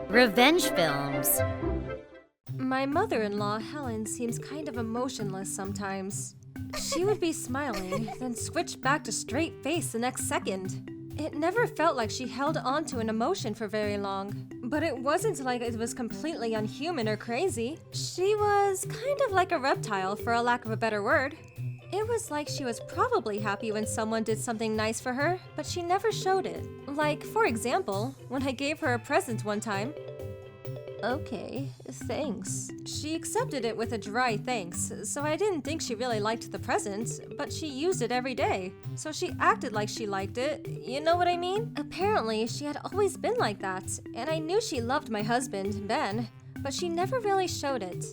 Revenge films. My mother-in-law, Helen, seems kind of emotionless sometimes. She would be smiling, then switch back to straight face the next second. It never felt like she held on to an emotion for very long. But it wasn't like it was completely unhuman or crazy. She was kind of like a reptile, for a lack of a better word. It was like she was probably happy when someone did something nice for her, but she never showed it. Like, for example, when I gave her a present one time. Okay, thanks. She accepted it with a dry thanks, so I didn't think she really liked the present, but she used it every day, so she acted like she liked it, you know what I mean? Apparently, she had always been like that, and I knew she loved my husband, Ben, but she never really showed it.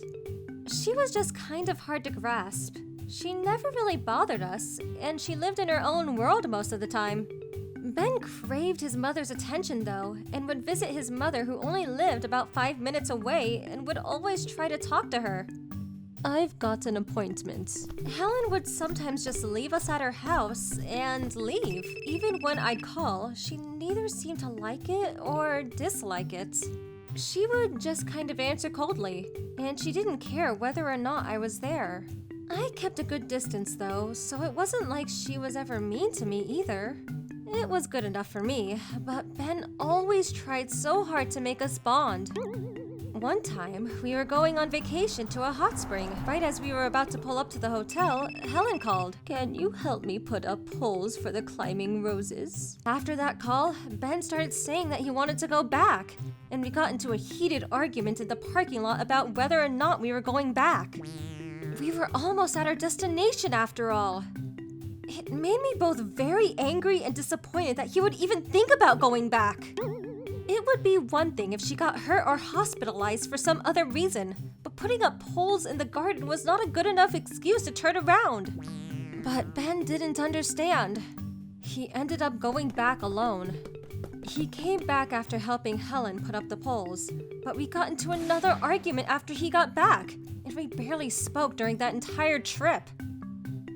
She was just kind of hard to grasp. She never really bothered us, and she lived in her own world most of the time. Ben craved his mother's attention, though, and would visit his mother, who only lived about 5 minutes away, and would always try to talk to her. I've got an appointment. Helen would sometimes just leave us at her house and leave. Even when I'd call, she neither seemed to like it or dislike it. She would just kind of answer coldly, and she didn't care whether or not I was there. I kept a good distance, though, so it wasn't like she was ever mean to me either. It was good enough for me, but Ben always tried so hard to make us bond. One time, we were going on vacation to a hot spring. Right as we were about to pull up to the hotel, Helen called, "Can you help me put up poles for the climbing roses?" After that call, Ben started saying that he wanted to go back, and we got into a heated argument in the parking lot about whether or not we were going back. We were almost at our destination after all. It made me both very angry and disappointed that he would even think about going back. It would be one thing if she got hurt or hospitalized for some other reason, but putting up poles in the garden was not a good enough excuse to turn around. But Ben didn't understand. He ended up going back alone. He came back after helping Helen put up the poles, but we got into another argument after he got back, and we barely spoke during that entire trip.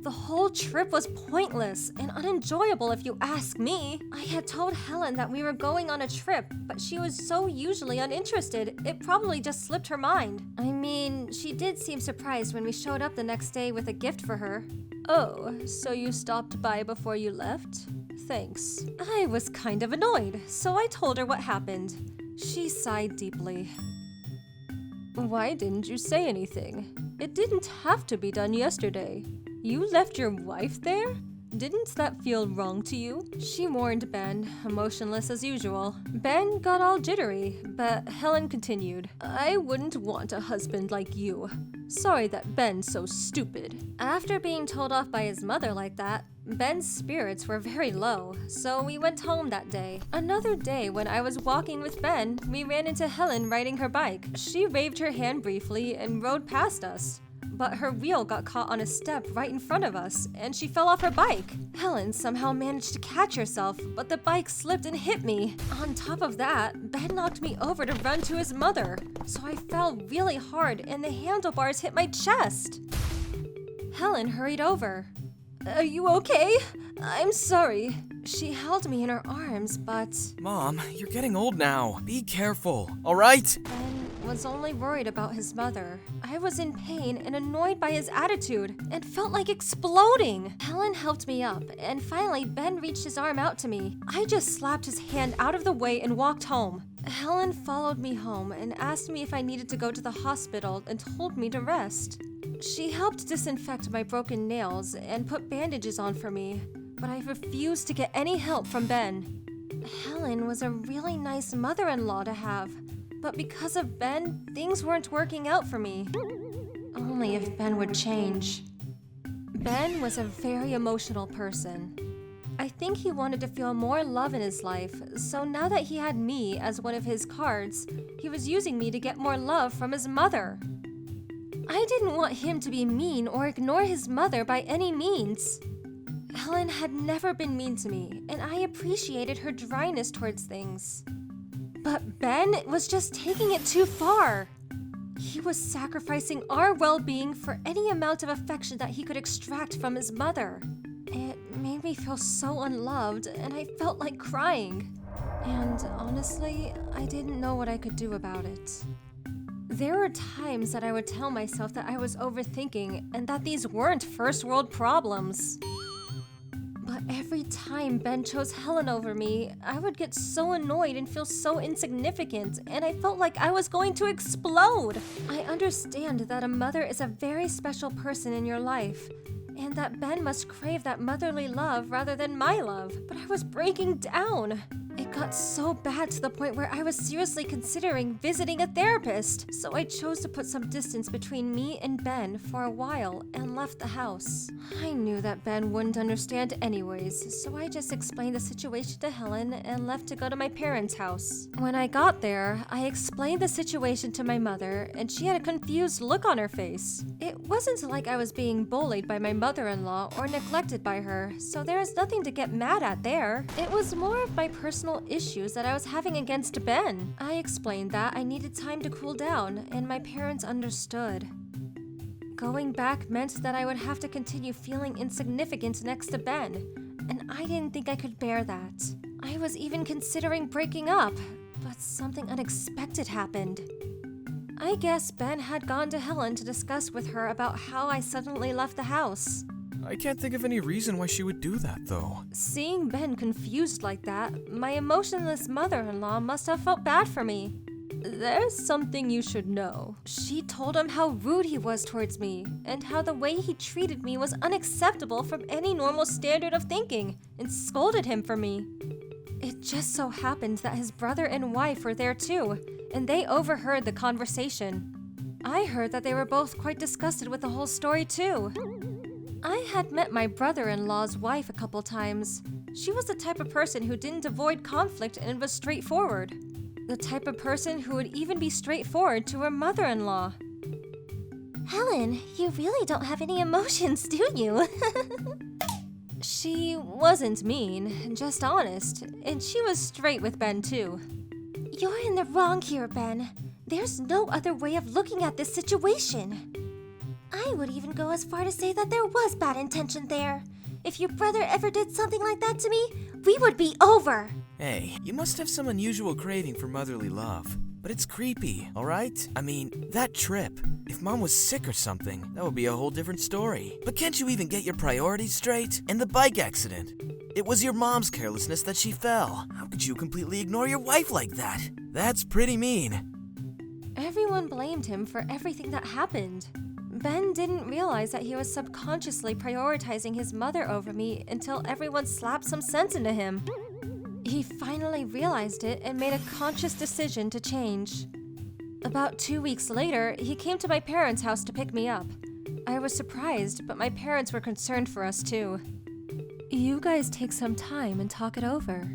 The whole trip was pointless and unenjoyable if you ask me. I had told Helen that we were going on a trip, but she was so usually uninterested, it probably just slipped her mind. I mean, she did seem surprised when we showed up the next day with a gift for her. Oh, so you stopped by before you left? Thanks. I was kind of annoyed, so I told her what happened. She sighed deeply. Why didn't you say anything? It didn't have to be done yesterday. You left your wife there? Didn't that feel wrong to you? She warned Ben, emotionless as usual. Ben got all jittery, but Helen continued. I wouldn't want a husband like you. Sorry that Ben's so stupid. After being told off by his mother like that, Ben's spirits were very low, so we went home that day. Another day when I was walking with Ben, we ran into Helen riding her bike. She waved her hand briefly and rode past us. But her wheel got caught on a step right in front of us, and she fell off her bike. Helen somehow managed to catch herself, but the bike slipped and hit me. On top of that, Ben knocked me over to run to his mother, so I fell really hard and the handlebars hit my chest. Helen hurried over. Are you okay? I'm sorry. She held me in her arms, but... Mom, you're getting old now. Be careful, all right? Ben was only worried about his mother. I was in pain and annoyed by his attitude and felt like exploding. Helen helped me up, and finally Ben reached his arm out to me. I just slapped his hand out of the way and walked home. Helen followed me home and asked me if I needed to go to the hospital and told me to rest. She helped disinfect my broken nails and put bandages on for me, but I refused to get any help from Ben. Helen was a really nice mother-in-law to have, but because of Ben, things weren't working out for me. Only if Ben would change. Ben was a very emotional person. I think he wanted to feel more love in his life, so now that he had me as one of his cards, he was using me to get more love from his mother. I didn't want him to be mean or ignore his mother by any means. Helen had never been mean to me, and I appreciated her dryness towards things. But Ben was just taking it too far. He was sacrificing our well-being for any amount of affection that he could extract from his mother. It made made me feel so unloved, and I felt like crying. And honestly, I didn't know what I could do about it. There were times that I would tell myself that I was overthinking and that these weren't first world problems. But every time Ben chose Helen over me, I would get so annoyed and feel so insignificant, and I felt like I was going to explode. I understand that a mother is a very special person in your life, and that Ben must crave that motherly love rather than my love, but I was breaking down. It got so bad to the point where I was seriously considering visiting a therapist, so I chose to put some distance between me and Ben for a while and left the house. I knew that Ben wouldn't understand anyways, so I just explained the situation to Helen and left to go to my parents' house. When I got there, I explained the situation to my mother, and she had a confused look on her face. It wasn't like I was being bullied by my mother-in-law or neglected by her, so there is nothing to get mad at there. It was more of my personal issues that I was having against Ben. I explained that I needed time to cool down, and my parents understood. Going back meant that I would have to continue feeling insignificant next to Ben, and I didn't think I could bear that. I was even considering breaking up, but something unexpected happened. I guess Ben had gone to Helen to discuss with her about how I suddenly left the house. I can't think of any reason why she would do that, though. Seeing Ben confused like that, my emotionless mother-in-law must have felt bad for me. There's something you should know. She told him how rude he was towards me, and how the way he treated me was unacceptable from any normal standard of thinking, and scolded him for me. It just so happened that his brother and wife were there too, and they overheard the conversation. I heard that they were both quite disgusted with the whole story too. I had met my brother-in-law's wife a couple times. She was the type of person who didn't avoid conflict and was straightforward. The type of person who would even be straightforward to her mother-in-law. Helen, you really don't have any emotions, do you? She wasn't mean, just honest, and she was straight with Ben too. You're in the wrong here, Ben. There's no other way of looking at this situation. I would even go as far to say that there was bad intention there. If your brother ever did something like that to me, we would be over. Hey, you must have some unusual craving for motherly love. But it's creepy, alright? I mean, that trip. If Mom was sick or something, that would be a whole different story. But can't you even get your priorities straight? And the bike accident. It was your mom's carelessness that she fell. How could you completely ignore your wife like that? That's pretty mean. Everyone blamed him for everything that happened. Ben didn't realize that he was subconsciously prioritizing his mother over me until everyone slapped some sense into him. He finally realized it and made a conscious decision to change. About 2 weeks later, he came to my parents' house to pick me up. I was surprised, but my parents were concerned for us too. You guys take some time and talk it over.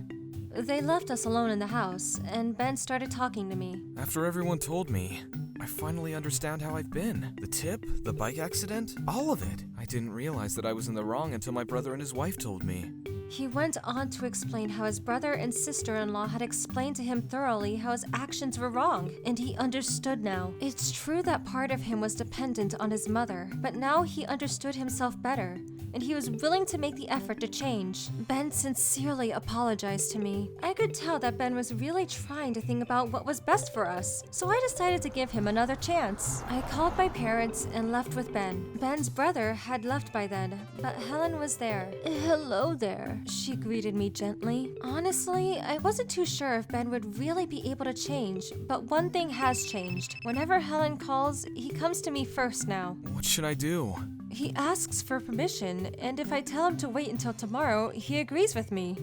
They left us alone in the house, and Ben started talking to me. After everyone told me, I finally understand how I've been. The tip, the bike accident, all of it. I didn't realize that I was in the wrong until my brother and his wife told me. He went on to explain how his brother and sister-in-law had explained to him thoroughly how his actions were wrong, and he understood now. It's true that part of him was dependent on his mother, but now he understood himself better, and he was willing to make the effort to change. Ben sincerely apologized to me. I could tell that Ben was really trying to think about what was best for us, so I decided to give him another chance. I called my parents and left with Ben. Ben's brother had left by then, but Helen was there. Hello there, she greeted me gently. Honestly, I wasn't too sure if Ben would really be able to change, but one thing has changed. Whenever Helen calls, he comes to me first now. What should I do? He asks for permission, and if I tell him to wait until tomorrow, he agrees with me.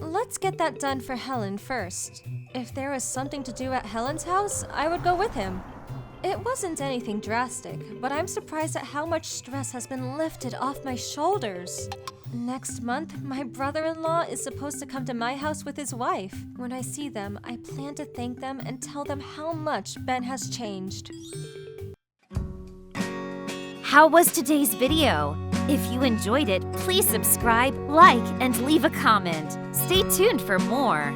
Let's get that done for Helen first. If there was something to do at Helen's house, I would go with him. It wasn't anything drastic, but I'm surprised at how much stress has been lifted off my shoulders. Next month, my brother-in-law is supposed to come to my house with his wife. When I see them, I plan to thank them and tell them how much Ben has changed. How was today's video? If you enjoyed it, please subscribe, like, and leave a comment. Stay tuned for more.